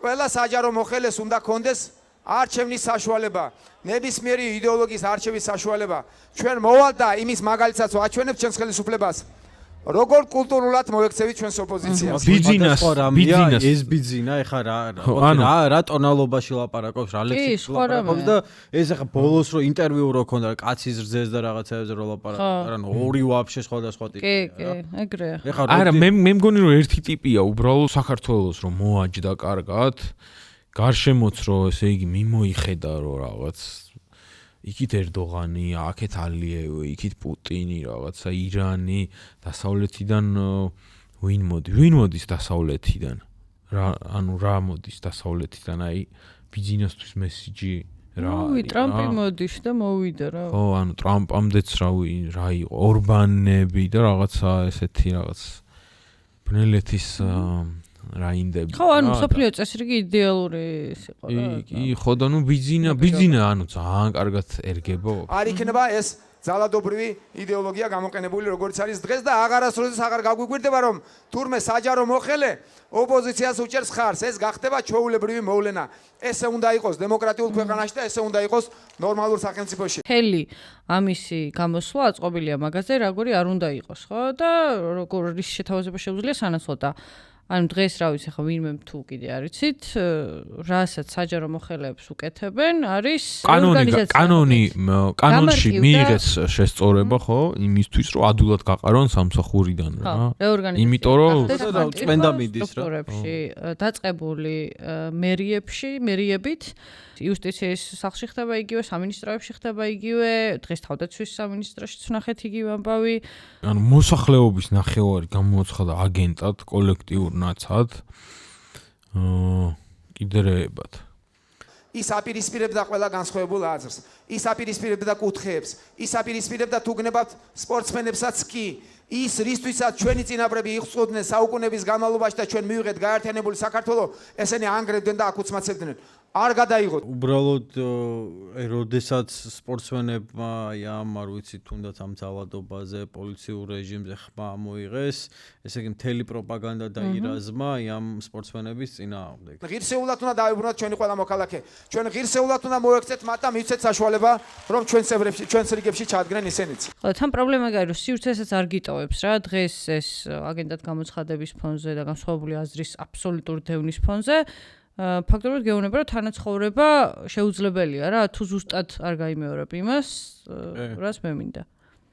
ყველა საჯარო მოხელეს უნდა კონდეს არჩევნის საშუალება, ნებისმიერი იდეოლოგიის არჩევის საშუალება. ჩვენ მოვალ და იმის მაგალითსაც ვაჩვენებთ ჩვენს ხელისუფლებას. როგორ კულტურულად მოექცევით ჩვენს ოპოზიციას. ბიძინას ეს ბიძინა ეხა რა ტონალობაში ლაპარაკობს, რა ლექსით ლაპარაკობს და ეს ეხა ბოლოს რო ინტერვიუ რო ქონდა კაცის რძეს და რაღაცეებზე რო ლაპარაკობს, არა ორი ვაფშე სხვადასხვა ტიპია. კი, ეგრეა. არა, მე მგონი რომ ერთი ტიპია უბრალოდ საქართველოს რომ მოაჯდა კარგად, გარშემოც რომ ესე იგი მიმოიხედა რომ რაღაც იქით ერდოღანი, აქეთ ალიევი, იქით პუტინი, რაღაცა ირანი, დასავლეთიდან ვინ მოდის დასავლეთიდან? რა მოდის დასავლეთიდან? აი ბიძინასთვის მესიჯი რა. ტრამპი მოდის და მოვიდა რა. ხო, ანუ ტრამპამდეც რა იყო, ორბანები და რაღაცა ესეთი რაღაც ბნელეთის რაინდები. ხო, ანუ სოფლიო წესრიგი იდეალური იყო რა. კი, ხო და ნუ ბიძინა, ანუ ძალიან კარგად ერგებო. არ იქნება ეს ძალადობრივი იდეოლოგია გამოყენებული როგორც არის დღეს და აღარასდროს აღარ გაგვიგვირდება რომ თურმე საჯარო მოხელე ოპოზიციას უჭერს ხარს. ეს გახდება ჩვეულებრივი მოვლენა. ესე უნდა იყოს დემოკრატიულ ქვეყანაში და ესე უნდა იყოს ნორმალურ სახელმწიფოში. მთელი ამისი გამოსვლა აწყობილია მაგაზე, როგორი არ უნდა იყოს, ხო? და როგორ რის შეთავაზება შეუძლია სანაცვლოდ. ანუ დღეს რა ვიცი ხა ვინმე თუ კიდე არიცით, რასაც საჯარო მოხელეებს უკეთებენ, არის კანონში მიიღეს შესწორება, ხო, იმისთვის რომ ადვილად გაყარონ სამსახურიდან რა. იმიტომ რომ წმენდა მიდის რა. დაწყებული მერიებით იუსტიციის სახლში ხდება იგივე, სამინისტროებში ხდება იგივე, დღეს თავდაცვის სამინისტროშიც ვნახეთ იგივე ამბავი. ანუ მოსახლეობის ნახევარი გამოაცხადა აგენტად, კოლექტიურ ნაცად. კიდრეებად. ის აპირისპირებდა ყველა განსხვავებულ აზრს. ის აპირისპირებდა კუთხეებს. ის აპირისპირებდა თუ გნებავთ სპორტსმენებსაც კი. ის რისთვისაც ჩვენი წინაპრები იხსოვდნენ საუკუნეების განმავლობაში და ჩვენ მივიღეთ გაერთიანებული საქართველო, ესენი ანგრევდნენ და აკუცმაცებდნენ. არ გადაიღოთ. უბრალოდ როდესაც სპორტსმენებმა ამ არ ვიცი თუნდაც ამ ძალადობაზე პოლიციურ რეჟიმზე ხმა მოიღეს, ესე იგი მთელი პროპაგანდა და ირაზმა ამ სპორტსმენების წინააღმდეგ. ღირსეულად უნდა დავიბრუნოთ ჩვენი ყველა მოქალაქე. ჩვენ ღირსეულად უნდა მოექცეთ მათ და მივცეთ საშუალება, რომ ჩვენს რიგებში ჩადგნენ ისინიც. ხო, თან პრობლემა გაი რომ სივრცესაც არ გიტოვებს რა, დღეს ეს აგენტად გამოცხადების ფონზე და განსხვავებული აზრის აბსოლუტური დევნის ფონზე ფაქტობრივად გეუბნება რომ თანაცხოვრება შეუძლებელია რა თუ ზუსტად არ გაიმეორებ იმას რას მე მინდა